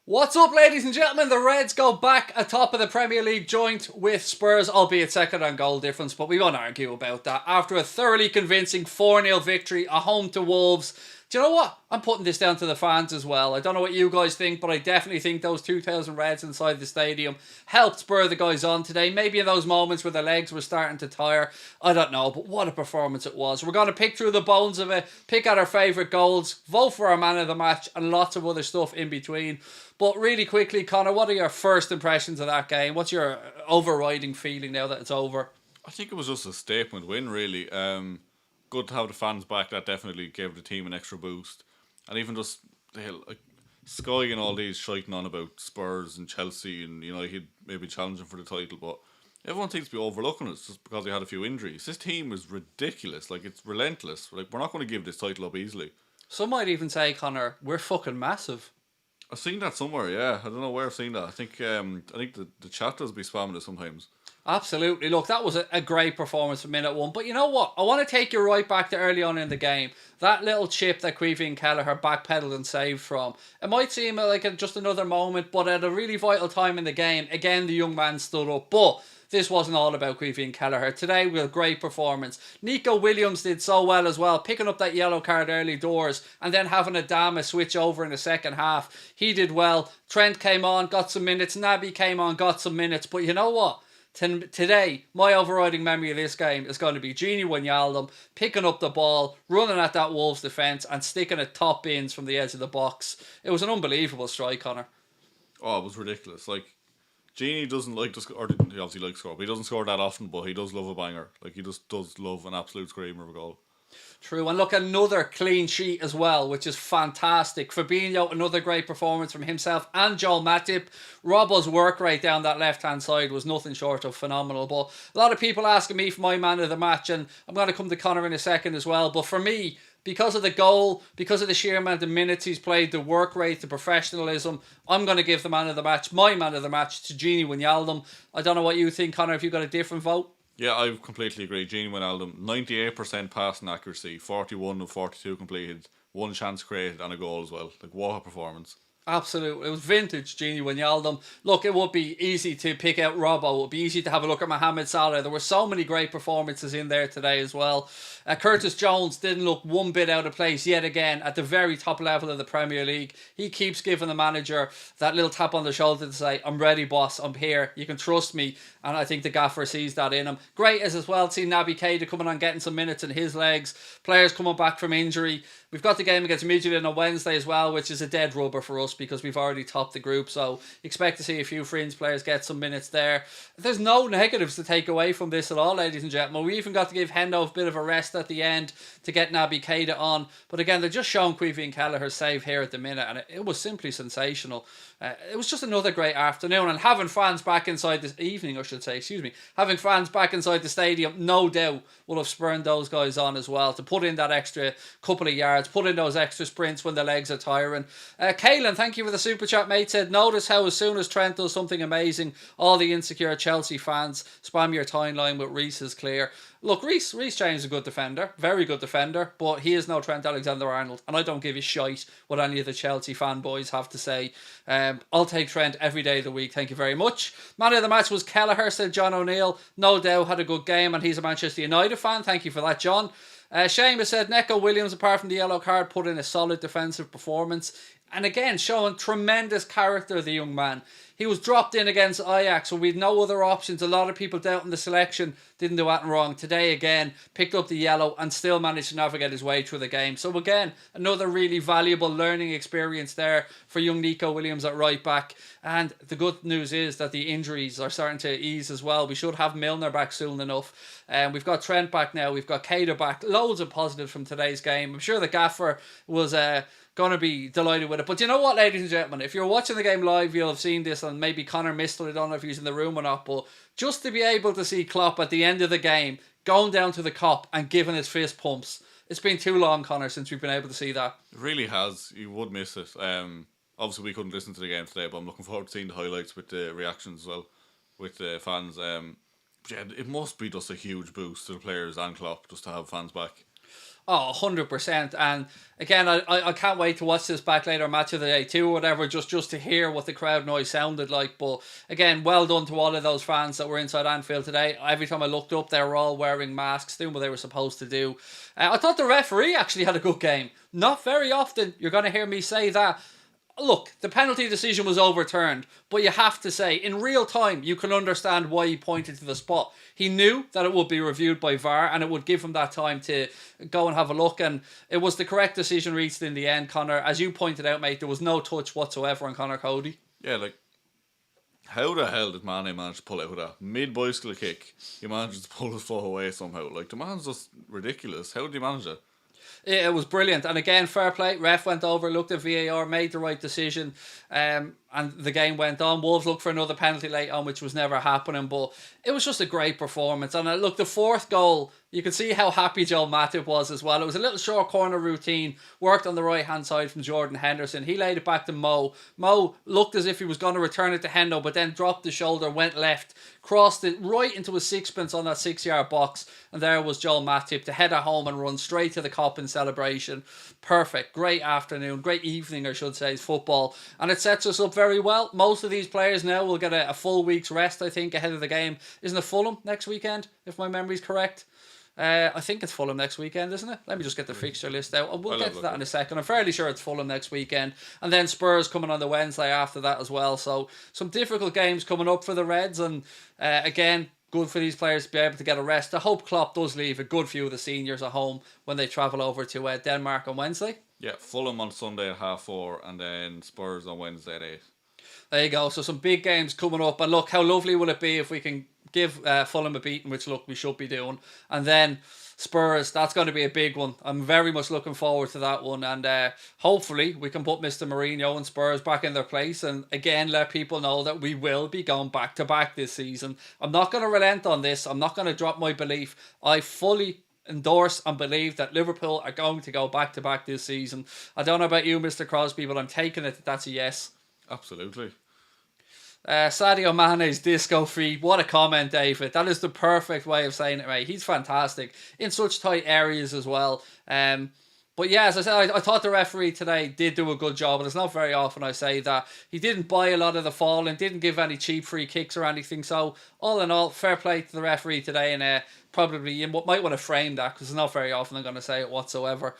What's up, ladies and gentlemen? The Reds go back atop of the Premier League joint with Spurs, albeit second on goal difference, but we won't argue about that. After a thoroughly convincing 4-0 victory at home to Wolves, do you know what? I'm putting this down to the fans as well. I don't know what you guys think, but I definitely think those 2,000 Reds inside the stadium helped spur the guys on today. Maybe in those moments where their legs were starting to tire. I don't know, but what a performance it was. We're going to pick through the bones of it, pick out our favourite goals, vote for our man of the match, and lots of other stuff in between. But really quickly, Connor, what are your first impressions of that game? What's your overriding feeling now that it's over? I think it was just a statement win, really. Good to have the fans back. That definitely gave the team an extra boost. And even just like Sky and all these shiting on about Spurs and Chelsea and he'd maybe challenging for the title, but everyone seems to be overlooking it just because they had a few injuries. This team is ridiculous. Like, it's relentless. Like, we're not going to give this title up easily. Some might even say, Connor, we're fucking massive. I've seen that somewhere, yeah. I don't know where I've seen that. I think the chat does be spamming it sometimes. Absolutely. Look, that was a great performance from minute one. But you know what? I want to take you right back to early on in the game. That little chip that Wijnaldum Kelleher backpedaled and saved from. It might seem like just another moment, but at a really vital time in the game, again, the young man stood up. But this wasn't all about Wijnaldum Kelleher. Today, we had a great performance. Nico Williams did so well as well, picking up that yellow card early doors and then having Adama switch over in the second half. He did well. Trent came on, got some minutes. Naby came on, got some minutes. But you know what? Today, my overriding memory of this game is going to be Wijnaldum picking up the ball, running at that Wolves defence and sticking it top bins from the edge of the box. It was an unbelievable strike, Connor. Oh, it was ridiculous. Like, Genie doesn't like to score, or he obviously likes to score, but he doesn't score that often, but he does love a banger. Like, he just does love an absolute screamer of a goal. True, and look, another clean sheet as well, which is fantastic. Fabinho, another great performance from himself and Joel Matip. Robbo's work rate down that left-hand side was nothing short of phenomenal. But a lot of people asking me for my man of the match, and I'm going to come to Connor in a second as well. But for me, because of the goal, because of the sheer amount of minutes he's played, the work rate, the professionalism, I'm going to give the man of the match, my man of the match, to Gini Wijnaldum. I don't know what you think, Connor, if you've got a different vote. Yeah, I completely agree. Genie Wijnaldum, 98% passing accuracy, 41 of 42 completed, one chance created and a goal as well. Like, what a performance. Absolutely. It was vintage Gini Wijnaldum. Look, it would be easy to pick out Robbo. It would be easy to have a look at Mohamed Salah. There were so many great performances in there today as well. Curtis Jones didn't look one bit out of place yet again at the very top level of the Premier League. He keeps giving the manager that little tap on the shoulder to say, I'm ready, boss. I'm here. You can trust me. And I think the gaffer sees that in him. Great as well to see Naby Keita coming on, getting some minutes in his legs. Players coming back from injury. We've got the game against Midtjylland on Wednesday as well, which is a dead rubber for us because we've already topped the group. So expect to see a few fringe players get some minutes there. There's no negatives to take away from this at all, ladies and gentlemen. We even got to give Hendo a bit of a rest at the end to get Naby Keita on. But again, they're just showing Wijnaldum Kelleher's save here at the minute, and it was simply sensational. It was just another great afternoon, and having fans back inside this evening, I should say, excuse me, having fans back inside the stadium, no doubt will have spurred those guys on as well to put in that extra couple of yards, put in those extra sprints when the legs are tiring. Kaylin, thank you for the super chat, mate. Said, notice how as soon as Trent does something amazing, all the insecure Chelsea fans spam your timeline with Reece is clear. Look, Reece James is a good defender, very good defender, but he is no Trent Alexander-Arnold, and I don't give a shite what any of the Chelsea fanboys have to say. I'll take Trent every day of the week, thank you very much. Man of the match was Kelleher, said John O'Neill. No doubt had a good game, and he's a Manchester United fan. Thank you for that, John. Seamus said, Neco Williams, apart from the yellow card, put in a solid defensive performance. And again, showing tremendous character, the young man. He was dropped in against Ajax, so we had no other options. A lot of people doubting the selection, didn't do anything wrong. Today, again, picked up the yellow and still managed to navigate his way through the game. So again, another really valuable learning experience there for young Nico Williams at right back. And the good news is that the injuries are starting to ease as well. We should have Milner back soon enough. We've got Trent back now. We've got Keita back. Loads of positives from today's game. I'm sure the gaffer was going to be delighted with it. But you know what, ladies and gentlemen, if you're watching the game live, you'll have seen this, and maybe Connor missed it. I don't know if he's in the room or not, but just to be able to see Klopp at the end of the game going down to the cop and giving his fist pumps, it's been too long, Connor, since we've been able to see that. It really has. You would miss it. Obviously, we couldn't listen to the game today, but I'm looking forward to seeing the highlights with the reactions as well, with the fans. But yeah, it must be just a huge boost to the players and Klopp just to have fans back. Oh, 100%. And again, I can't wait to watch this back later, match of the day 2 or whatever, just to hear what the crowd noise sounded like. But again, well done to all of those fans that were inside Anfield today. Every time I looked up, they were all wearing masks, doing what they were supposed to do. I thought the referee actually had a good game. Not very often you're going to hear me say that. Look, the penalty decision was overturned, but you have to say, in real time, you can understand why he pointed to the spot. He knew that it would be reviewed by VAR, and it would give him that time to go and have a look, and it was the correct decision reached in the end, Connor. As you pointed out, mate, there was no touch whatsoever on Connor Cody. Yeah, like, how the hell did Mane manage to pull out with that? Mid-bicycle kick, he managed to pull his foot away somehow. Like, the man's just ridiculous. How did he manage it? It was brilliant. And again, fair play. Ref went over, looked at VAR, made the right decision, and the game went on. Wolves looked for another penalty late on, which was never happening, but it was just a great performance. And look, the fourth goal, you could see how happy Joe Matip was as well. It was a little short corner routine, worked on the right-hand side from Jordan Henderson. He laid it back to Mo. Mo looked as if he was going to return it to Hendo, but then dropped the shoulder, went left, crossed it right into a sixpence on that 6-yard box, and there was Joel Matip to head it home and run straight to the Cop in celebration. Perfect. Great afternoon, great evening, I should say, football. And it sets us up very well. Most of these players now will get a full week's rest, I think, ahead of the game. Isn't it Fulham next weekend, if my memory's correct? I think it's Fulham next weekend, isn't it? Let me just get the fixture list out. And we'll get to that in a second. I'm fairly sure it's Fulham next weekend. And then Spurs coming on the Wednesday after that as well. So some difficult games coming up for the Reds. And again, good for these players to be able to get a rest. I hope Klopp does leave a good few of the seniors at home when they travel over to Denmark on Wednesday. Yeah, Fulham on Sunday at 4:30 and then Spurs on Wednesday at 8. There you go. So some big games coming up. And look, how lovely will it be if we can give Fulham a beating, which look we should be doing. And then Spurs, that's going to be a big one. I'm very much looking forward to that one. And hopefully we can put Mr. Mourinho and Spurs back in their place. And again, let people know that we will be going back to back this season. I'm not going to relent on this. I'm not going to drop my belief. I fully endorse and believe that Liverpool are going to go back to back this season. I don't know about you, Mr. Crosby, but I'm taking it that's a yes. Absolutely. Sadio Mane's disco feed. What a comment, David. That is the perfect way of saying it, mate. He's fantastic in such tight areas as well. But yeah, as I said, I thought the referee today did do a good job, and it's not very often I say that. He didn't buy a lot of the fall and didn't give any cheap free kicks or anything. So all in all, fair play to the referee today, and probably you might want to frame that because it's not very often I'm going to say it whatsoever.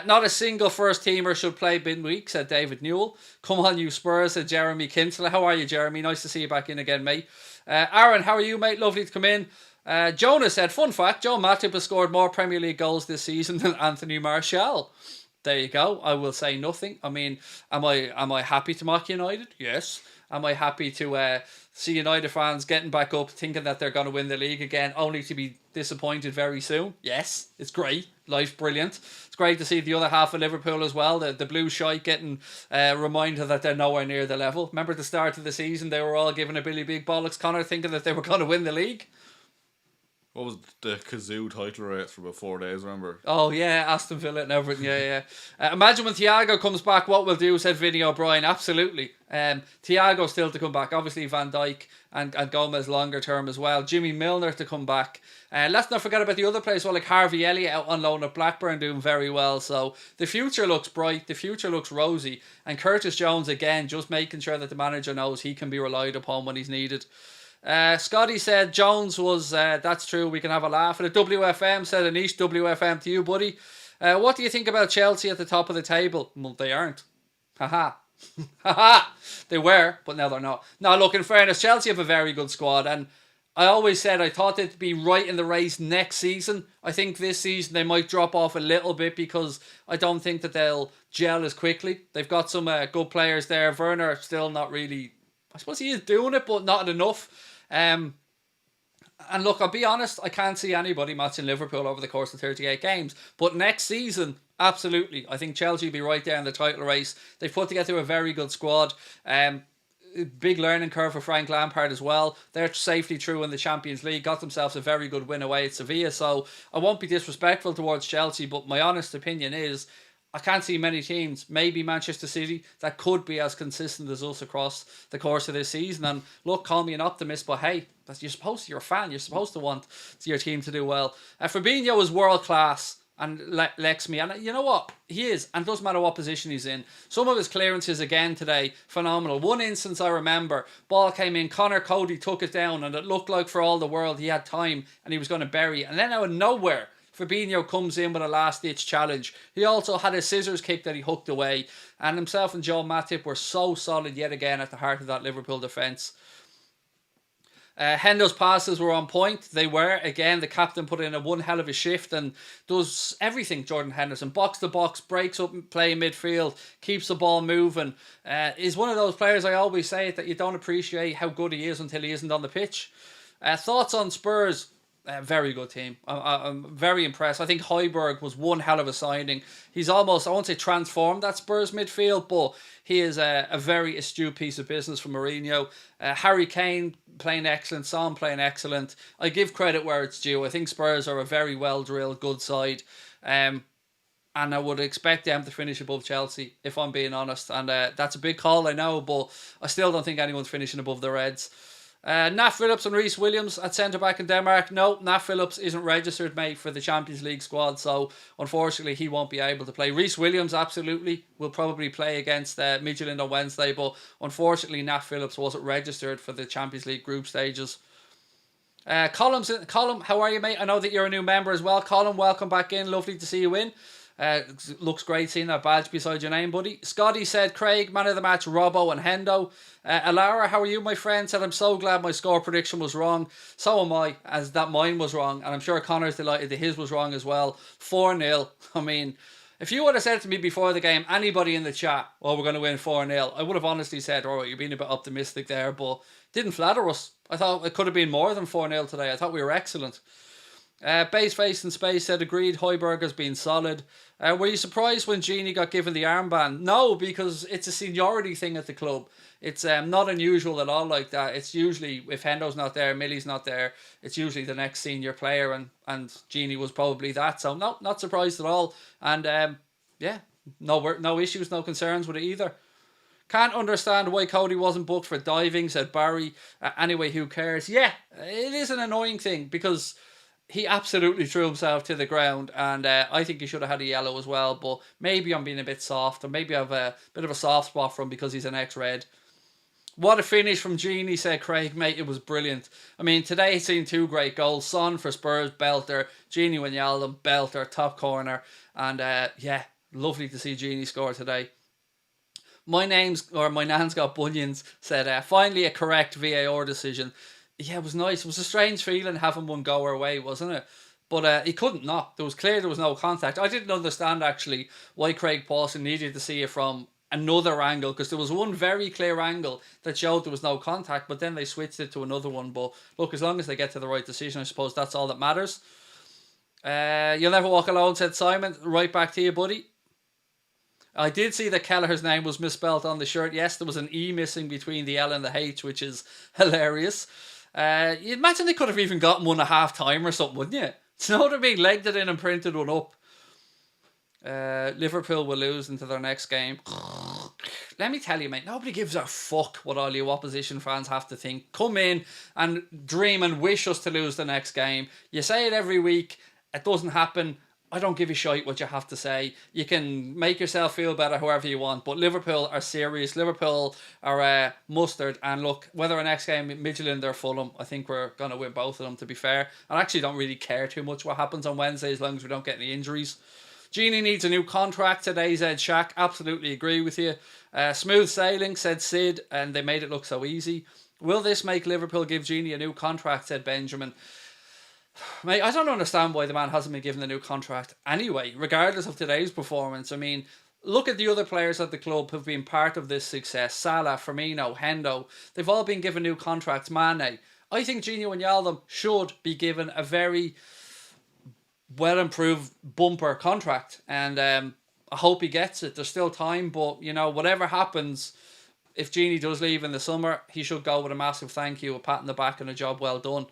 Not a single first teamer should play midweek, said David Newell. Come on, you Spurs, said Jeremy Kinsella. How are you, Jeremy? Nice to see you back in again, mate. Aaron, how are you, mate? Lovely to come in. Jonah said, fun fact, Joe Matip has scored more Premier League goals this season than Anthony Martial. There you go. I will say nothing. I mean, am I happy to mock United? Yes. Am I happy to see United fans getting back up, thinking that they're going to win the league again, only to be disappointed very soon? Yes. It's great. Life's brilliant. It's great to see the other half of Liverpool as well, the blue shite getting reminded that they're nowhere near the level. Remember at the start of the season, they were all giving a Billy Big Bollocks, Connor, thinking that they were going to win the league. What was the Kazoo title race for about 4 days, remember? Oh, yeah, Aston Villa and everything, yeah. Imagine when Thiago comes back, what we'll do, said Vinny O'Brien. Absolutely. Thiago still to come back. Obviously, Van Dijk and Gomez longer term as well. Jimmy Milner to come back. Let's not forget about the other players, well, like Harvey Elliott out on loan at Blackburn doing very well. So the future looks bright. The future looks rosy. And Curtis Jones, again, just making sure that the manager knows he can be relied upon when he's needed. Scotty said Jones was, that's true, we can have a laugh. And a WFM said, Anish, WFM to you, buddy. What do you think about Chelsea at the top of the table? Well, they aren't. Haha. Haha. They were, but now they're not. Now, look, in fairness, Chelsea have a very good squad. And I always said I thought they'd be right in the race next season. I think this season they might drop off a little bit because I don't think that they'll gel as quickly. They've got some good players there. Werner still not really, I suppose he is doing it, but not enough. And look, I'll be honest, I can't see anybody matching Liverpool over the course of 38 games. But next season, absolutely. I think Chelsea will be right there in the title race. They've put together a very good squad. Big learning curve for Frank Lampard as well. They're safely through in the Champions League. Got themselves a very good win away at Sevilla. So I won't be disrespectful towards Chelsea, but my honest opinion is I can't see many teams, maybe Manchester City, that could be as consistent as us across the course of this season. And look, call me an optimist, but hey, you're a fan. You're supposed to want your team to do well. Fabinho was world class. and lecks me. And you know what? He is. And it doesn't matter what position he's in. Some of his clearances again today, phenomenal. One instance I remember, ball came in, Connor Cody took it down, and it looked like for all the world he had time and he was going to bury it. And then out of nowhere, Fabinho comes in with a last-ditch challenge. He also had a scissors kick that he hooked away. And himself and Joel Matip were so solid yet again at the heart of that Liverpool defence. Hendo's passes were on point. They were. Again, the captain put in a one hell of a shift and does everything, Jordan Henderson. Box to box, breaks up play in midfield, keeps the ball moving. Is one of those players, I always say it, that you don't appreciate how good he is until he isn't on the pitch. Thoughts on Spurs? Very good team. I'm very impressed. I think Højbjerg was one hell of a signing. He's almost, I won't say transformed that Spurs midfield, but he is a very astute piece of business from Mourinho. Harry Kane playing excellent. Son playing excellent. I give credit where it's due. I think Spurs are a very well-drilled, good side. And I would expect them to finish above Chelsea, if I'm being honest. And that's a big call, I know, but I still don't think anyone's finishing above the Reds. Nat Phillips and Reece Williams at centre-back in Denmark. No, Nat Phillips isn't registered, mate, for the Champions League squad, so unfortunately he won't be able to play. Reece Williams absolutely will probably play against Midtjylland on Wednesday, but unfortunately Nat Phillips wasn't registered for the Champions League group stages. Colm, how are you, mate? I know that you're a new member as well. Colm, welcome back in. Lovely to see you in. Looks great seeing that badge beside your name, buddy. Scotty said Craig, man of the match, Robbo and Hendo. Alara, how are you, my friend? Said, I'm so glad my score prediction was wrong. So am I, as that mine was wrong. And I'm sure Connor's delighted that his was wrong as well. 4-0. I mean, if you would have said to me before the game, anybody in the chat, we're going to win 4-0, I would have honestly said, all right, you're being a bit optimistic there, but didn't flatter us. I thought it could have been more than 4-0 today. I thought we were excellent. Base Face in Space said, agreed, Højbjerg has been solid. Were you surprised when Gini got given the armband? No, because it's a seniority thing at the club. It's not unusual at all like that. It's usually, if Hendo's not there, Millie's not there, it's usually the next senior player, and Gini was probably that. So no, not surprised at all. And yeah, no issues, no concerns with it either. Can't understand why Cody wasn't booked for diving, said Barry. Anyway, who cares? Yeah, it is an annoying thing because he absolutely threw himself to the ground, and I think he should have had a yellow as well, but maybe I'm being a bit soft, or maybe I have a bit of a soft spot for him because he's an ex-Red. What a finish from Gini, said Craig, mate, it was brilliant. I mean, today he's seen two great goals. Son for Spurs, belter. Gini Wijnaldum, belter, top corner. And yeah, lovely to see Gini score today. My nan's got bunions, said, finally a correct VAR decision. Yeah, it was nice. It was a strange feeling having one go our way, wasn't it? But he couldn't knock. There was no contact. I didn't understand, actually, why Craig Pawson needed to see it from another angle, because there was one very clear angle that showed there was no contact, but then they switched it to another one. But look, as long as they get to the right decision, I suppose that's all that matters. You'll never walk alone, said Simon. Right back to you, buddy. I did see that Kelleher's name was misspelled on the shirt. Yes, there was an E missing between the L and the H, which is hilarious. You imagine they could have even gotten one at half time or something, wouldn't you? You know what I mean? Legged it in and printed one up. Liverpool will lose into their next game. Let me tell you, mate, nobody gives a fuck what all you opposition fans have to think. Come in and dream and wish us to lose the next game. You say it every week. It doesn't happen. I don't give a shite what you have to say. You can make yourself feel better however you want, but Liverpool are serious. Liverpool are mustard. And look, whether our next game, Midtjylland or Fulham, I think we're going to win both of them, to be fair. I actually don't really care too much what happens on Wednesday as long as we don't get any injuries. Gini needs a new contract today, said Shaq. Absolutely agree with you. Smooth sailing, said Sid, and they made it look so easy. Will this make Liverpool give Gini a new contract, said Benjamin. Mate, I don't understand why the man hasn't been given a new contract anyway, regardless of today's performance. I mean, look at the other players at the club who've been part of this success. Salah, Firmino, Hendo. They've all been given new contracts. Mane. I think Gini Wijnaldum should be given a very well-improved bumper contract. And I hope he gets it. There's still time, but, you know, whatever happens, if Gini does leave in the summer, he should go with a massive thank you, a pat on the back and a job well done.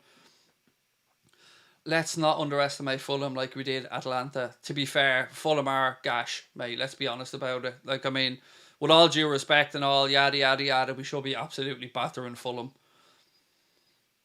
Let's not underestimate Fulham like we did Atalanta. To be fair, Fulham are gash, mate. Let's be honest about it. Like, I mean, with all due respect and all, yada, yada, yada, we should be absolutely battering Fulham.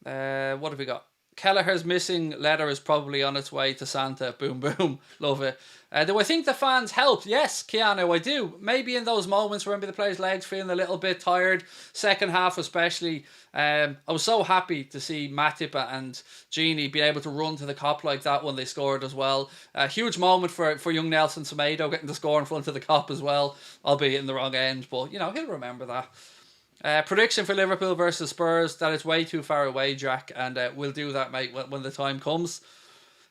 What have we got? Kelleher's missing letter is probably on its way to Santa. Boom, boom. Love it. Do I think the fans helped? Yes, Keanu, I do. Maybe in those moments where maybe the players' legs feeling a little bit tired, second half especially. I was so happy to see Matip and Genie be able to run to the cop like that when they scored as well. A huge moment for young Nelson Semedo getting to score in front of the cop as well, albeit in the wrong end. But, you know, he'll remember that. Prediction for Liverpool versus Spurs, that is way too far away, Jack, and we'll do that, mate, when the time comes.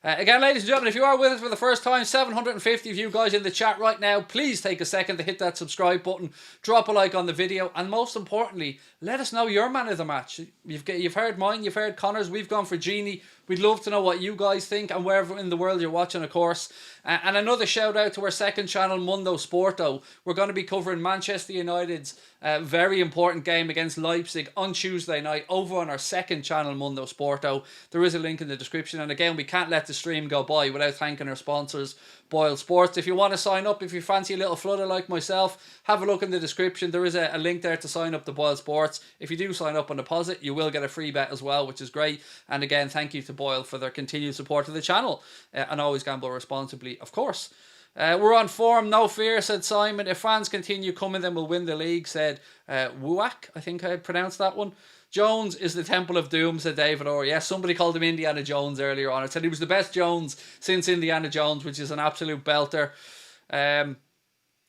Again, ladies and gentlemen, if you are with us for the first time, 750 of you guys in the chat right now, please take a second to hit that subscribe button, drop a like on the video, and most importantly, let us know your man of the match. You've heard mine, you've heard Connor's, we've gone for Genie. We'd love to know what you guys think, and wherever in the world you're watching, of course. And another shout out to our second channel, Mundo Sporto. We're going to be covering Manchester United's very important game against Leipzig on Tuesday night over on our second channel, Mundo Sporto. There is a link in the description. And again, we can't let the stream go by without thanking our sponsors, Boyle Sports. If you want to sign up, if you fancy a little flutter like myself, have a look in the description. There is a link there to sign up to Boyle Sports. If you do sign up on deposit, you will get a free bet as well, which is great. And again, thank you to Boyle for their continued support of the channel. And always gamble responsibly, of course. We're on form, no fear, said Simon. If fans continue coming, then we'll win the league, said Wuak. I think I pronounced that one. Jones is the Temple of Doom, said David Orr. Yes, somebody called him Indiana Jones earlier on. It said he was the best Jones since Indiana Jones, which is an absolute belter.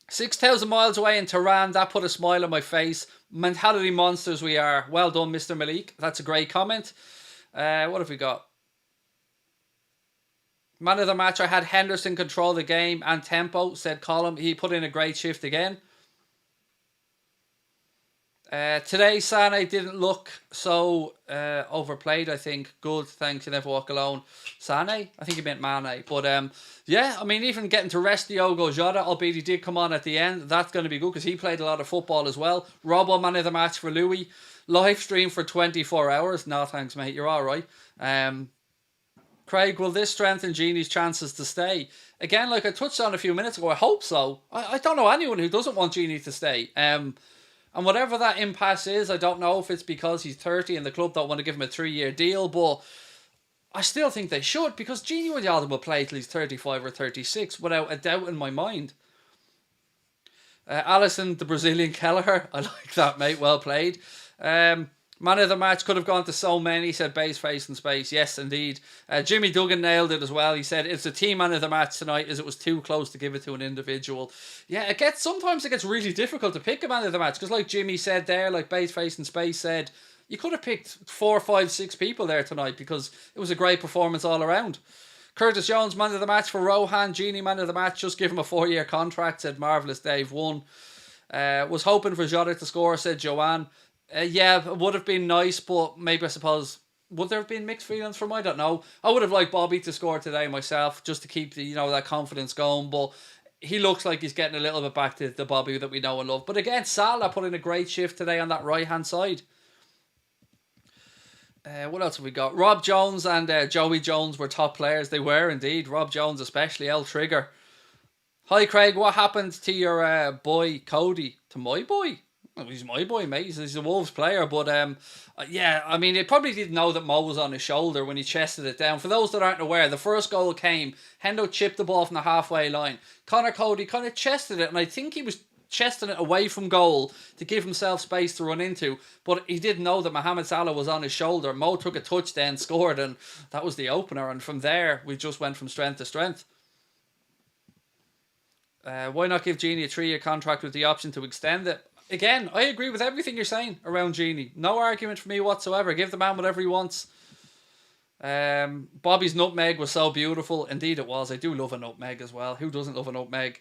6,000 miles away in Tehran, that put a smile on my face. Mentality monsters we are. Well done, Mr. Malik. That's a great comment. What have we got? Man of the match, I had Henderson control the game and tempo, said Colin. He put in a great shift again. Today, Sane didn't look so overplayed, I think. Good, thanks, you never walk alone. Sane? I think he meant Mane. But, yeah, I mean, even getting to rest Diogo Jota, albeit he did come on at the end, that's going to be good because he played a lot of football as well. Robbo, man of the match for Louis. Live stream for 24 hours. No, thanks, mate. You're all right. Craig, will this strengthen Genie's chances to stay? Again, like I touched on a few minutes ago, I hope so. I don't know anyone who doesn't want Genie to stay. And whatever that impasse is, I don't know if it's because he's 30 and the club don't want to give him a 3-year deal, but I still think they should because Genie Wijnaldum will play till he's 35 or 36 without a doubt in my mind. Allison, the Brazilian Kelleher. I like that, mate. Well played. Man of the match could have gone to so many, said Base Face in Space. Yes, indeed. Jimmy Duggan nailed it as well. He said it's a team man of the match tonight as it was too close to give it to an individual. Yeah, sometimes it gets really difficult to pick a man of the match because like Jimmy said there, like Base Face in Space said, you could have picked 4, 5, 6 people there tonight because it was a great performance all around. Curtis Jones, man of the match for Rohan. Genie, man of the match. Just give him a 4-year contract, said Marvellous Dave 1. Was hoping for Jota to score, said Joanne. Yeah, it would have been nice, but maybe I suppose, would there have been mixed feelings from? I don't know. I would have liked Bobby to score today myself, just to keep the, that confidence going, but he looks like he's getting a little bit back to the Bobby that we know and love. But again, Salah put in a great shift today on that right-hand side. What else have we got? Rob Jones and Joey Jones were top players. They were indeed. Rob Jones especially. El Trigger. Hi Craig, what happened to your boy Cody? To my boy? Well, he's my boy, mate. He's a Wolves player, but yeah, I mean, he probably didn't know that Mo was on his shoulder when he chested it down. For those that aren't aware, the first goal came, Hendo chipped the ball from the halfway line. Connor Cody kind of chested it, and I think he was chesting it away from goal to give himself space to run into, but he didn't know that Mohamed Salah was on his shoulder. Mo took a touch then, scored, and that was the opener, and from there, we just went from strength to strength. Why not give Genie a 3-year contract with the option to extend it? Again, I agree with everything you're saying around Genie. No argument for me whatsoever. Give the man whatever he wants. Bobby's nutmeg was so beautiful. Indeed it was. I do love a nutmeg as well. Who doesn't love a nutmeg?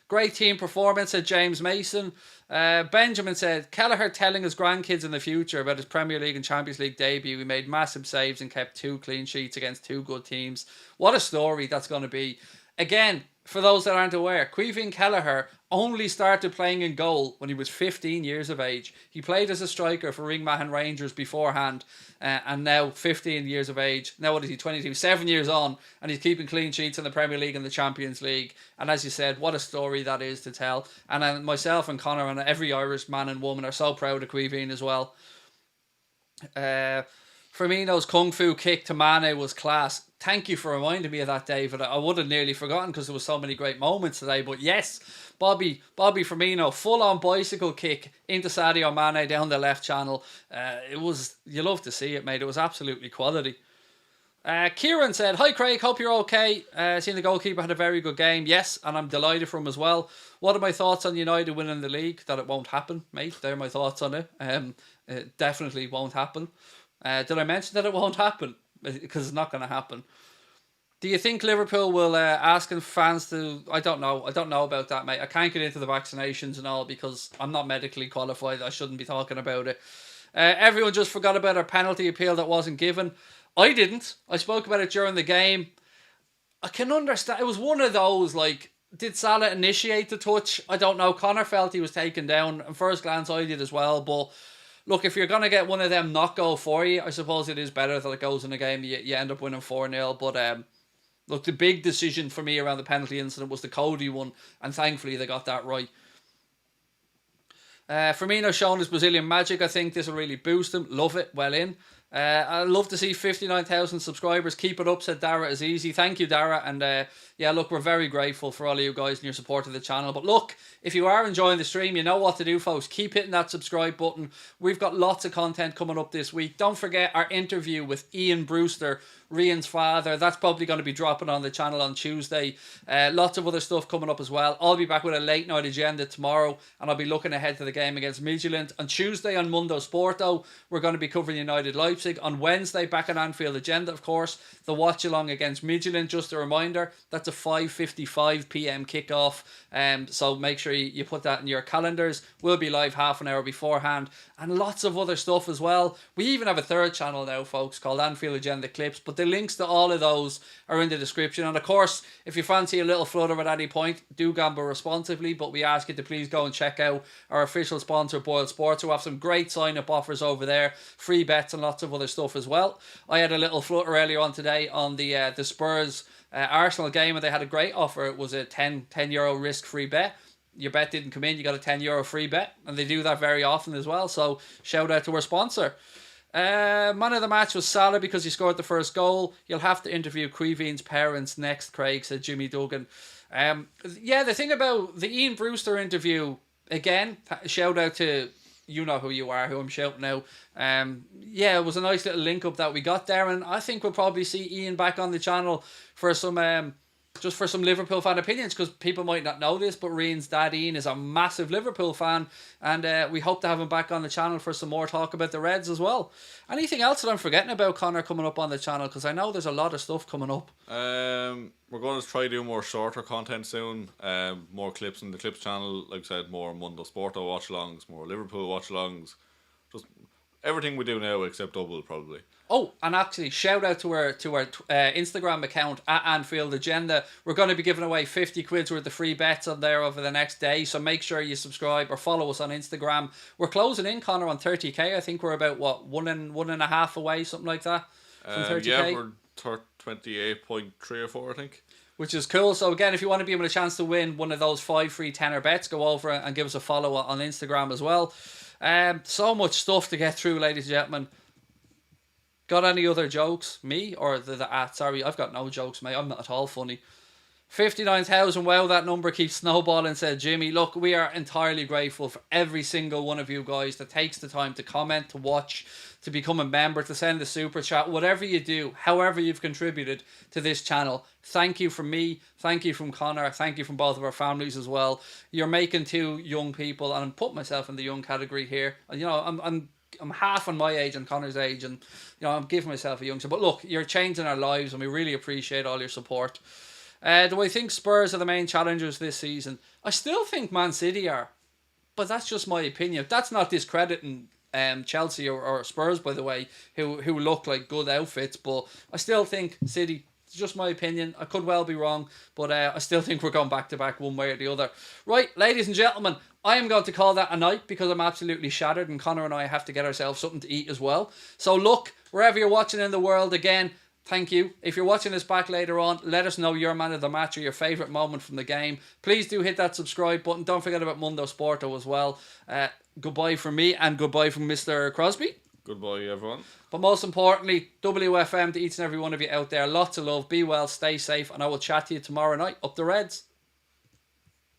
Great team performance, said James Mason. Benjamin said, Kelleher telling his grandkids in the future about his Premier League and Champions League debut. He made massive saves and kept 2 clean sheets against 2 good teams. What a story that's going to be. Again, for those that aren't aware, Caoimhín Kelleher only started playing in goal when he was 15 years of age. He played as a striker for Ringmahon Rangers beforehand, and now 15 years of age. Now what is he, 22? 7 years on, and he's keeping clean sheets in the Premier League and the Champions League. And as you said, what a story that is to tell. And myself and Connor and every Irish man and woman are so proud of Caoimhín as well. Firmino's kung fu kick to Mane was class. Thank you for reminding me of that, David. I would have nearly forgotten because there was so many great moments today. But yes, Bobby Firmino, full on bicycle kick into Sadio Mane down the left channel. It was, you love to see it, mate. It was absolutely quality. Kieran said, "Hi Craig, hope you're okay. Seeing the goalkeeper had a very good game. Yes, and I'm delighted for him as well. What are my thoughts on United winning the league? That it won't happen, mate. They're my thoughts on it. It definitely won't happen. Did I mention that it won't happen? Because it's not going to happen. Do you think Liverpool will asking fans to... I don't know about that, mate. I can't get into the vaccinations and all because I'm not medically qualified. I shouldn't be talking about it. Everyone just forgot about our penalty appeal that wasn't given. I didn't. I spoke about it during the game. I can understand. It was one of those, like, did Salah initiate the touch? I don't know. Connor felt he was taken down. At first glance, I did as well. But look, if you're going to get one of them not go for you, I suppose it is better that it goes in a game. You end up winning 4-0. But look, the big decision for me around the penalty incident was the Cody one. And thankfully, they got that right. Firmino showing his Brazilian magic. I think this will really boost him. Love it. Well in. I'd love to see 59,000 subscribers. Keep it up, said Dara is easy. Thank you, Dara. And yeah, look, we're very grateful for all of you guys and your support of the channel. But look, if you are enjoying the stream, you know what to do, folks. Keep hitting that subscribe button. We've got lots of content coming up this week. Don't forget our interview with Ian Brewster, Rian's father. That's probably going to be dropping on the channel on Tuesday. Lots of other stuff coming up as well. I'll be back with a late night agenda tomorrow, and I'll be looking ahead to the game against Midtjylland. On Tuesday on Mundo Sporto, we're going to be covering United Leipzig. On Wednesday, back on Anfield agenda, of course, the watch-along against Midtjylland. Just a reminder, that's a 5:55 p.m. kickoff. So make sure you put that in your calendars. We'll be live half an hour beforehand. And lots of other stuff as well. We even have a third channel now, folks, called Anfield Agenda Clips. But the links to all of those are in the description. And of course, if you fancy a little flutter at any point, do gamble responsibly. But we ask you to please go and check out our official sponsor, Boyle Sports, who have some great sign-up offers over there. Free bets and lots of other stuff as well. I had a little flutter earlier on today on the Spurs Arsenal game, and they had a great offer. It was a €10 risk-free bet. Your bet didn't come in, you got a €10 free bet, and they do that very often as well. So shout out to our sponsor. Man of the match was Salah because he scored the first goal. You'll have to interview Creeveen's parents next, Craig, said Jimmy Duggan. Yeah, the thing about the Ian Brewster interview, again, shout out to you know who you are, who I'm shouting out. Yeah, it was a nice little link up that we got there, and I think we'll probably see Ian back on the channel for some just for some Liverpool fan opinions, because people might not know this, but Rian's dad Ian is a massive Liverpool fan, and we hope to have him back on the channel for some more talk about the Reds as well. Anything else that I'm forgetting about, Connor, coming up on the channel? Because I know there's a lot of stuff coming up. We're going to try to do more shorter content soon. More clips in the Clips channel. Like I said, more Mundo Sporto watch-alongs, more Liverpool watch-alongs. Just everything we do now except double, probably. Oh, and actually, shout out to our Instagram account at Anfield Agenda. We're going to be giving away 50 quid worth of free bets on there over the next day. So make sure you subscribe or follow us on Instagram. We're closing in, Connor, on 30k. I think we're about, what, one and a half away, something like that, from 30k. Yeah, we're 28.3 or 4, I think. Which is cool. So again, if you want to be able a chance to win one of those 5 free tenner bets, go over and give us a follow on Instagram as well. So much stuff to get through, ladies and gentlemen. Got any other jokes? Me or the sorry, I've got no jokes, mate. I'm not at all funny. 59,000. Wow, that number keeps snowballing, said Jimmy. Look, we are entirely grateful for every single one of you guys that takes the time to comment, to watch, to become a member, to send a super chat, whatever you do, however you've contributed to this channel. Thank you from me. Thank you from Connor. Thank you from both of our families as well. You're making 2 young people, and I'm putting myself in the young category here. You know, I'm half on my age and Connor's age, and you know, I'm giving myself a youngster. But look, you're changing our lives, and we really appreciate all your support. Do I think Spurs are the main challengers this season? I still think Man City are, but that's just my opinion. That's not discrediting Chelsea or Spurs, by the way, who look like good outfits. But I still think City. It's just my opinion. I could well be wrong, but I still think we're going back to back one way or the other. Right, ladies and gentlemen, I am going to call that a night because I'm absolutely shattered, and Connor and I have to get ourselves something to eat as well. So look, wherever you're watching in the world, again, thank you. If you're watching this back later on, let us know your man of the match or your favourite moment from the game. Please do hit that subscribe button. Don't forget about Mundo Sporto as well. Goodbye from me, and goodbye from Mr. Crosby. Goodbye, everyone. But most importantly, WFM to each and every one of you out there. Lots of love. Be well, stay safe, and I will chat to you tomorrow night. Up the Reds.